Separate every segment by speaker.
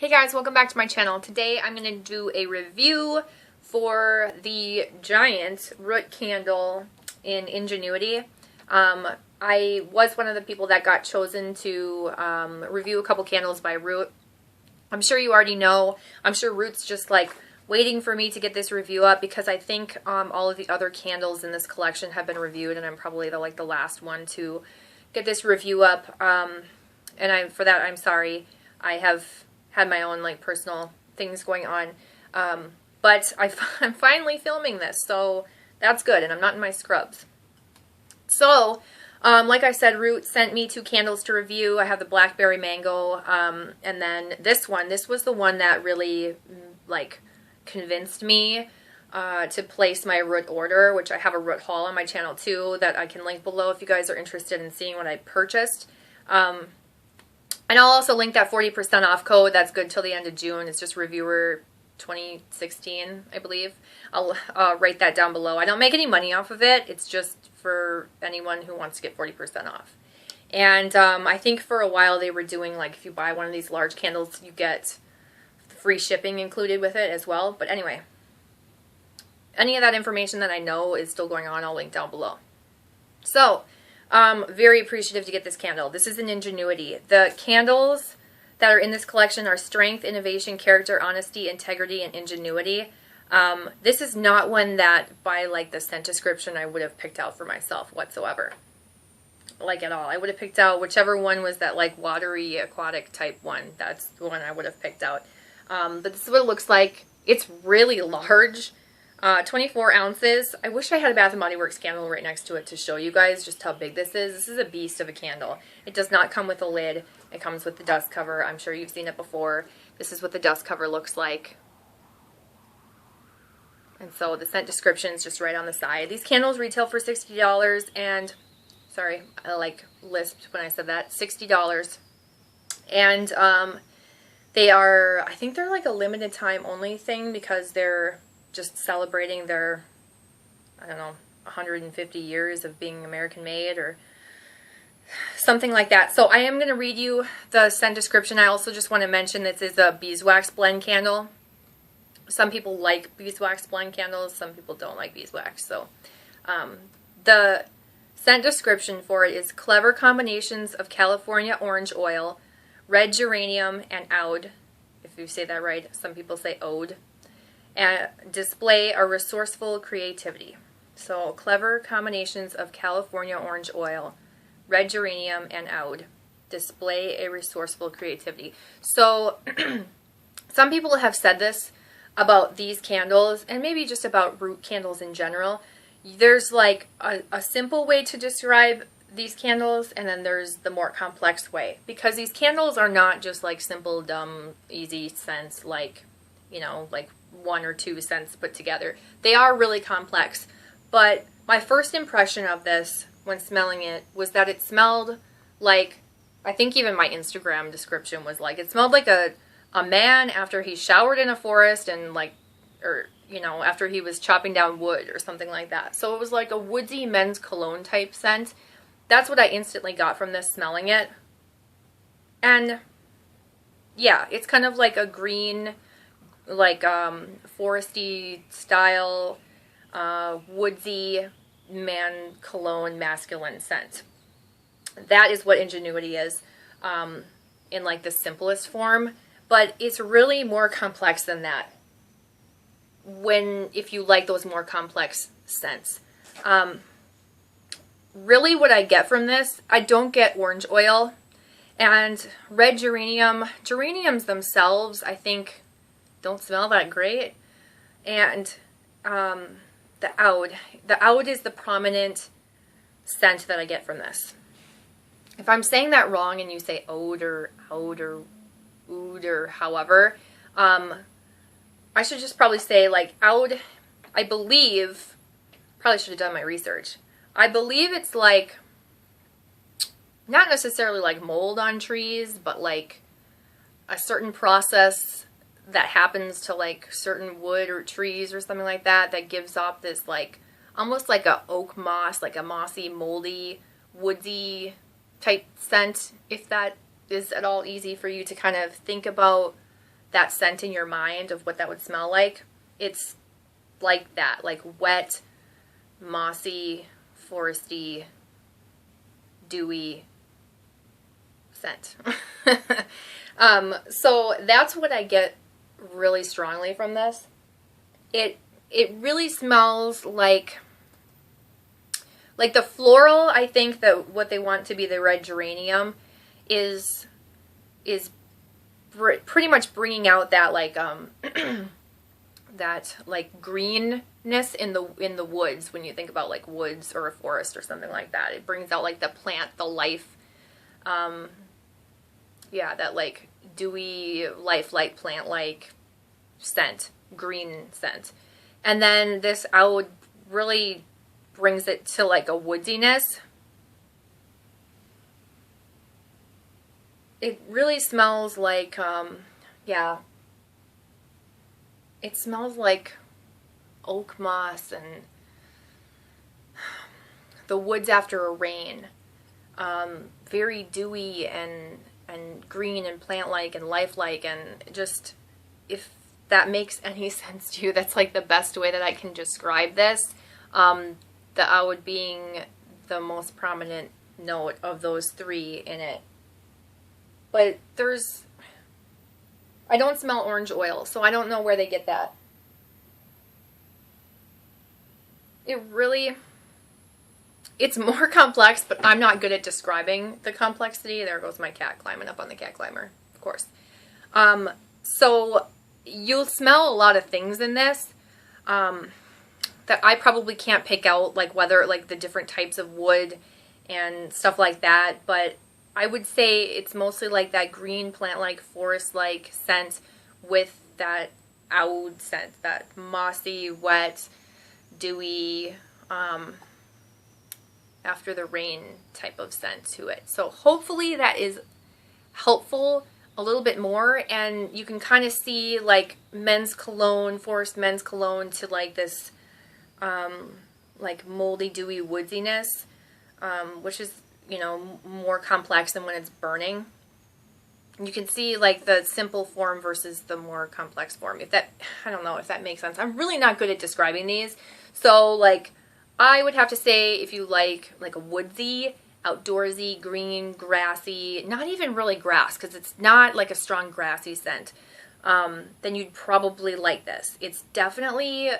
Speaker 1: Hey guys, welcome back to my channel. Today I'm going to do a review for the giant root candle in Ingenuity. I was one of the people that got chosen to review a couple candles by Root. I'm sure you already know. I'm sure Root's just like waiting for me to get this review up because I think all of the other candles in this collection have been reviewed and I'm probably the last one to get this review up. And for that I'm sorry. I have had my own personal things going on, but I'm finally filming this, so that's good, and I'm not in my scrubs. So, like I said, Root sent me 2 candles to review. I have the Blackberry Mango, and then this one. This was the one that really, convinced me to place my Root order, which I have a Root haul on my channel, too, that I can link below if you guys are interested in seeing what I purchased. And I'll also link that 40% off code. That's good till the end of June. It's just Reviewer 2016, I believe. I'll write that down below. I don't make any money off of it. It's just for anyone who wants to get 40% off. And I think for a while they were doing, if you buy one of these large candles, you get free shipping included with it as well. But anyway, any of that information that I know is still going on, I'll link down below. So, very appreciative to get this candle. This is an Ingenuity. The candles that are in this collection are Strength, Innovation, Character, Honesty, Integrity, and Ingenuity. This is not one that, by the scent description, I would have picked out for myself whatsoever. At all. I would have picked out whichever one was that watery, aquatic type one. That's the one I would have picked out. But this is what it looks like. It's really large. 24 ounces. I wish I had a Bath & Body Works candle right next to it to show you guys just how big this is. This is a beast of a candle. It does not come with a lid. It comes with the dust cover. I'm sure you've seen it before. This is what the dust cover looks like. And so the scent description is just right on the side. These candles retail for $60 and, sorry, I lisped when I said that, $60. And they are, I think they're a limited time only thing because they're just celebrating their, I don't know, 150 years of being American made or something like that. So I am going to read you the scent description. I also just want to mention this is a beeswax blend candle. Some people like beeswax blend candles, some people don't like beeswax. So the scent description for it is clever combinations of California orange oil, red geranium, and oud. If you say that right, some people say ode. And display a resourceful creativity. So clever combinations of California orange oil, red geranium, and oud. Display a resourceful creativity. So some people have said this about these candles and maybe just about Root candles in general. There's a simple way to describe these candles and then there's the more complex way. Because these candles are not just simple, dumb, easy scents one or two scents put together. They are really complex, but my first impression of this when smelling it was that it smelled I think even my Instagram description was it smelled like a man after he showered in a forest and after he was chopping down wood or something like that. So it was like a woodsy men's cologne type scent. That's what I instantly got from this smelling it. And yeah, it's kind of like a green, foresty style, woodsy man cologne masculine scent. That is what Ingenuity is in the simplest form, but it's really more complex than that if you like those more complex scents. Really what I get from this, I don't get orange oil and red geranium. Geraniums themselves, I think, don't smell that great. And the oud. The oud is the prominent scent that I get from this. If I'm saying that wrong and you say ode or oud or however, I should just probably say oud, I believe, probably should have done my research. I believe it's not necessarily mold on trees, but a certain process that happens to certain wood or trees or something like that that gives off this almost like a oak moss, a mossy, moldy, woodsy type scent, if that is at all easy for you to kind of think about that scent in your mind of what that would smell like, it's like that, like wet, mossy, foresty, dewy scent. So that's what I get really strongly from this. It really smells like the floral. I think that what they want to be the red geranium is pretty much bringing out that like that like greenness in the woods. When you think about like woods or a forest or something like that, it brings out like the plant, the life. Yeah, that like dewy, lifelike, plant-like scent, green scent. And then this oud really brings it to like a woodiness. It really smells like, yeah, it smells like oak moss and the woods after a rain. Very dewy and green and plant-like and lifelike, and just, if that makes any sense to you, that's like the best way that I can describe this. The oud being the most prominent note of those three in it. But I don't smell orange oil, so I don't know where they get that. It's more complex, but I'm not good at describing the complexity. There goes my cat climbing up on the cat climber, of course. So you'll smell a lot of things in this that I probably can't pick out, like whether like the different types of wood and stuff like that, but I would say it's mostly like that green plant-like, forest-like scent with that oud scent, that mossy, wet, dewy, after the rain type of scent to it. So hopefully that is helpful a little bit more, and you can kind of see like men's cologne, forest men's cologne, to like this like moldy, dewy woodiness, which is, you know, more complex than when it's burning. You can see like the simple form versus the more complex form. If that, I don't know if that makes sense. I'm really not good at describing these. So like, I would have to say if you like a woodsy, outdoorsy, green, grassy, not even really grass, because it's not like a strong grassy scent, then you'd probably like this. It's definitely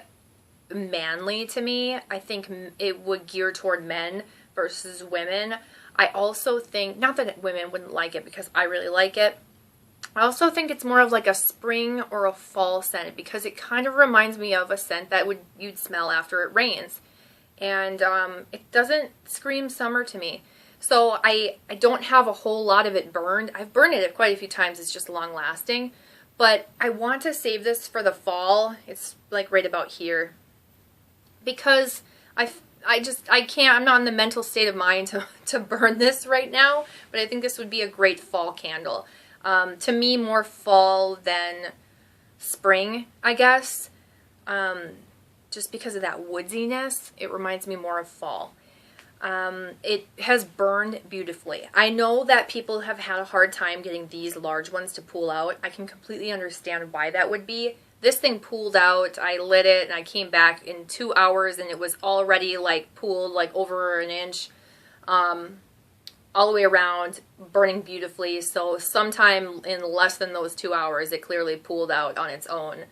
Speaker 1: manly to me. I think it would gear toward men versus women. I also think, not that women wouldn't like it because I really like it, I also think it's more of like a spring or a fall scent, because it kind of reminds me of a scent that you'd smell after it rains. And it doesn't scream summer to me. So I don't have a whole lot of it burned. I've burned it quite a few times. It's just long lasting. But I want to save this for the fall. It's like right about here. Because I can't, I'm not in the mental state of mind to burn this right now. But I think this would be a great fall candle. To me, more fall than spring, I guess. Just because of that woodiness, it reminds me more of fall. It has burned beautifully. I know that people have had a hard time getting these large ones to pool out. I can completely understand why that would be. This thing pooled out, I lit it, and I came back in 2 hours, and it was already like pooled like over an inch, all the way around, burning beautifully. So sometime in less than those 2 hours, it clearly pooled out on its own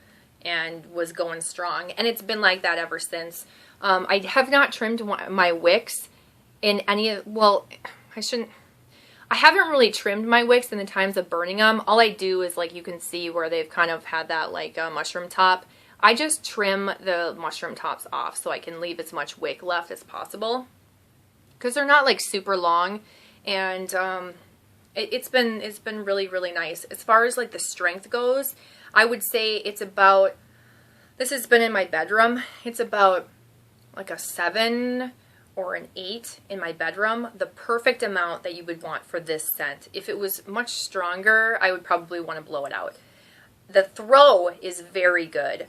Speaker 1: and was going strong, and it's been like that ever since. I have not trimmed my wicks in any of, well, I haven't really trimmed my wicks in the times of burning them. All I do is, like, you can see where they've kind of had that like mushroom top. I just trim the mushroom tops off so I can leave as much wick left as possible, because they're not like super long, and it's been really, really nice. As far as like the strength goes, I would say it's about, this has been in my bedroom, it's about like a 7 or an 8 in my bedroom, the perfect amount that you would want for this scent. If it was much stronger, I would probably want to blow it out. The throw is very good.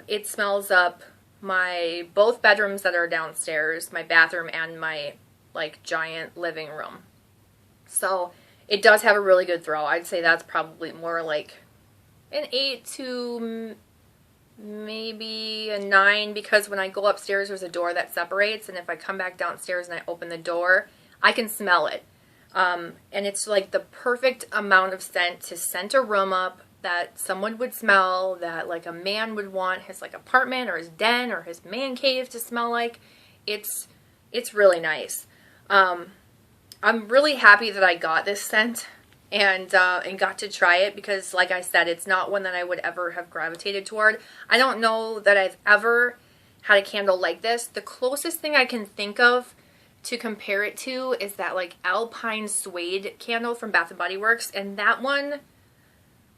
Speaker 1: It smells up my both bedrooms that are downstairs, my bathroom, and my like giant living room. So it does have a really good throw. I'd say that's probably more like an 8 to maybe a 9, because when I go upstairs there's a door that separates, and if I come back downstairs and I open the door, I can smell it. And it's like the perfect amount of scent to scent a room up that someone would smell, that like a man would want his like apartment or his den or his man cave to smell like. It's really nice. I'm really happy that I got this scent and got to try it, because like I said, it's not one that I would ever have gravitated toward. I don't know that I've ever had a candle like this. The closest thing I can think of to compare it to is that like Alpine Suede candle from Bath & Body Works, and that one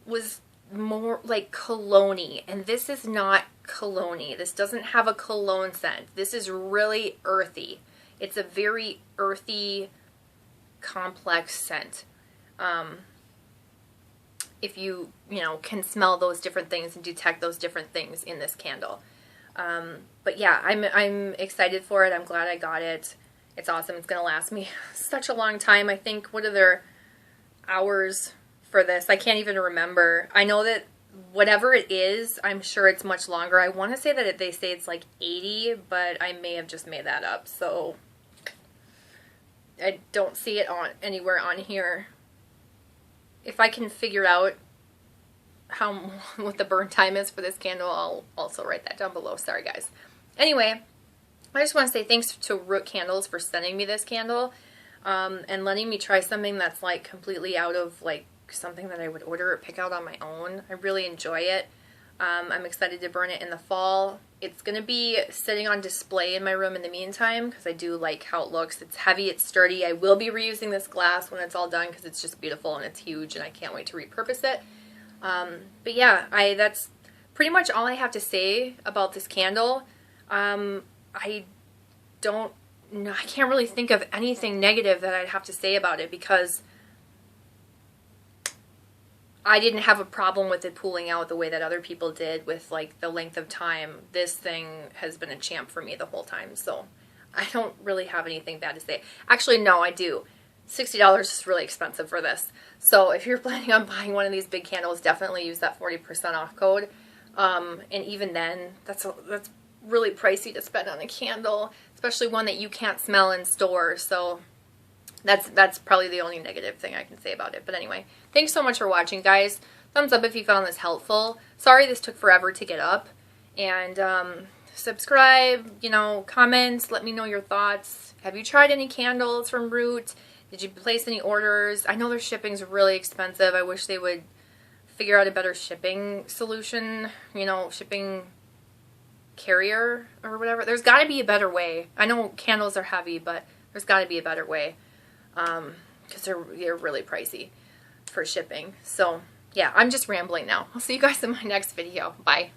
Speaker 1: was more like cologne-y, and this is not cologne-y. This doesn't have a cologne scent. This is really earthy. It's a very earthy, complex scent. If you can smell those different things and detect those different things in this candle. But yeah, I'm excited for it. I'm glad I got it. It's awesome. It's going to last me such a long time. I think, what are their hours for this? I can't even remember. I know that whatever it is, I'm sure it's much longer. I want to say that they say it's like 80, but I may have just made that up. So I don't see it on anywhere on here. If I can figure out what the burn time is for this candle, I'll also write that down below. Sorry guys. Anyway, I just want to say thanks to Root Candles for sending me this candle, and letting me try something that's like completely out of like something that I would order or pick out on my own. I really enjoy it. I'm excited to burn it in the fall. It's going to be sitting on display in my room in the meantime, because I do like how it looks. It's heavy, it's sturdy. I will be reusing this glass when it's all done, because it's just beautiful and it's huge, and I can't wait to repurpose it. But yeah, that's pretty much all I have to say about this candle. I can't really think of anything negative that I'd have to say about it, because I didn't have a problem with it pooling out the way that other people did with like the length of time. This thing has been a champ for me the whole time, so I don't really have anything bad to say. Actually, no, I do. $60 is really expensive for this. So if you're planning on buying one of these big candles, definitely use that 40% off code. And even then, that's really pricey to spend on a candle, especially one that you can't smell in stores. So that's probably the only negative thing I can say about it. But anyway, thanks so much for watching, guys. Thumbs up if you found this helpful. Sorry this took forever to get up. And subscribe, comment, let me know your thoughts. Have you tried any candles from Root? Did you place any orders? I know their shipping's really expensive. I wish they would figure out a better shipping solution, shipping carrier or whatever. There's got to be a better way. I know candles are heavy, but there's got to be a better way, because they're really pricey for shipping. So yeah, I'm just rambling now. I'll see you guys in my next video. Bye.